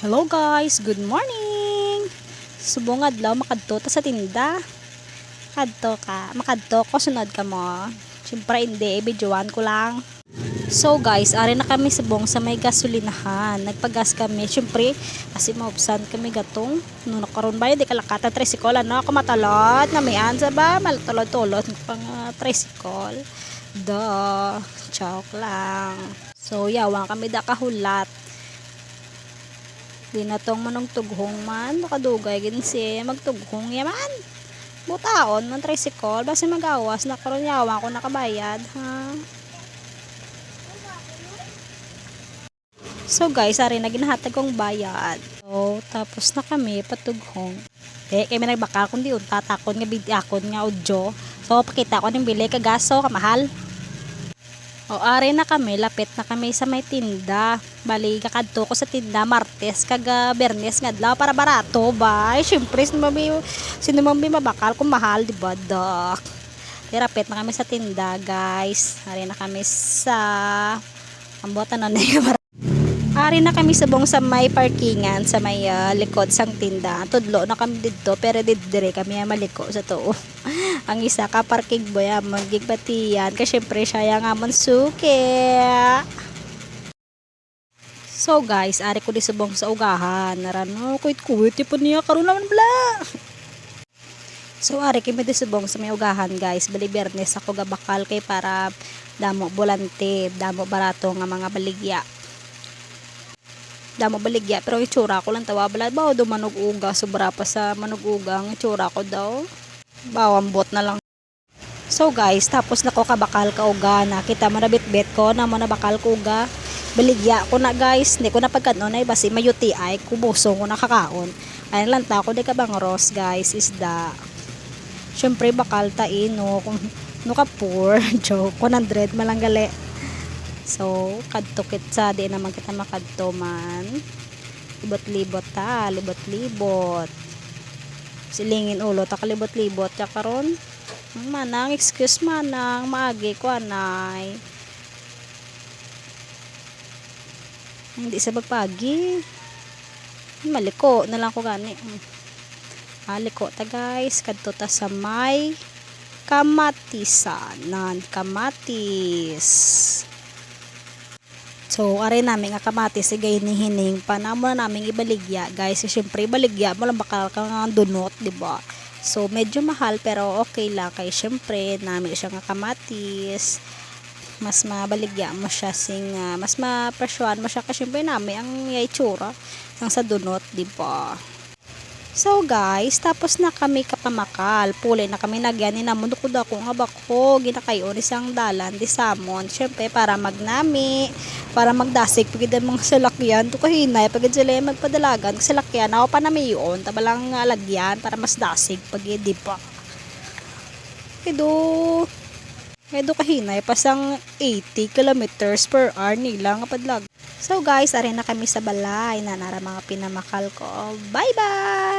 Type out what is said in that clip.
Hello guys, good morning. Subong adlaw makadto ta sa tinda. Makadto ko sunod ka mo. Siyempre hindi, videoan ko lang. So guys, ari na kami subong sa may gasolinahan. Nagpagas kami. Siyempre, kasi maubsan kami gatong. No nakaron ba di kalakata tricycle ano ako matalot na may ansa ba malatolot-tolot pang tricycle. Joke lang. So yawa kami da kahulat. Di na tong manong tughong man, makadugay gin si magtughong yaman. Butaon man tricycle, basi magawas na karon yawa ko nakabayad, ha. So guys, ari na ginahatag kong bayad. So, tapos na kami patughong. Kaya may nagbakal kundi unta takon nga bidakon nga udyo. So, pakita ko ning bili kagaso kamahal. O ari na kami, lapit na kami sa may tinda. Bali kakadto ko sa tinda Martes kaga Bernes nga adlaw para barato ba. Syempre sino man mabakal kung mahal, di ba? Dak. Lapit na kami sa tinda, guys. Ari na kami sa ambutan na Ari na kami subong sa may parkingan sa may likod sang tinda. Tudlo na kami didto pero didire kami maliko sa to. Ang isa ka parking boy magigbatiyan kasi syempre siya nga man suki. So guys, ari ko di subong sa ugahan. Narano kuit-kuit tipo niya karon naman bla. So ari kami di subong sa may ugahan, guys. Bali Biyernes ako gabakal kay para damo bolante, damo barato nga mga baligya. Damo baligya pero itsura ko lang tawa balad ba do manog uga sobra pa sa manog uga ang itsura ko daw bawambot na lang. So guys, tapos nako kabakal ka uga na kita mo na bitbit ko na mo na bakal ko uga baligya ko na, guys. Hindi ko na pagkanon ay basi mayuti ay kubuso ko nakakaon ay lang ta ko di ka bang ros, guys, isda. Syempre bakal ta no kung no ka poor joke 100 malanggali. So, kadto kitsa di naman kita makadto man. Libot-libot ta, libot-libot. Silingin ulo ta kalibot-libot ta karon. Manang excuse manang maagi ko anay. Hindi sa pagpagi. Maliko na lang ko gani. Maliko ta, guys, kadto ta sa may kamatisan, kamatis. So, ari namin nga kamatis sigay ni hining panamo na namin ibaligya, guys. So, syempre ibaligya mo lang bakal ka nga dunot, di ba? So, medyo mahal pero okay lang kay syempre namin siya nga kamatis. Mas mabaligya mo siya sing mas mapresyohan mo siya kasi syempre namin ang itsura sang sa dunot, di ba? So guys, tapos na kami kapamakal. Puli na kami nagyan ni namon ko dako nga bako ginakayo ni sang dalan di samon. Syempre para magnami, para magdasig pagid mga salakyan to kahinay pagid sila magpadalagan sa salakyan ako pa namiyon tabalang lagyan para mas dasig pagid di pa. Edo kahinay pasang 80 kilometers per hour nila nga padlag. So guys, ari na kami sa balay na nara mga pinamakal ko. Bye bye.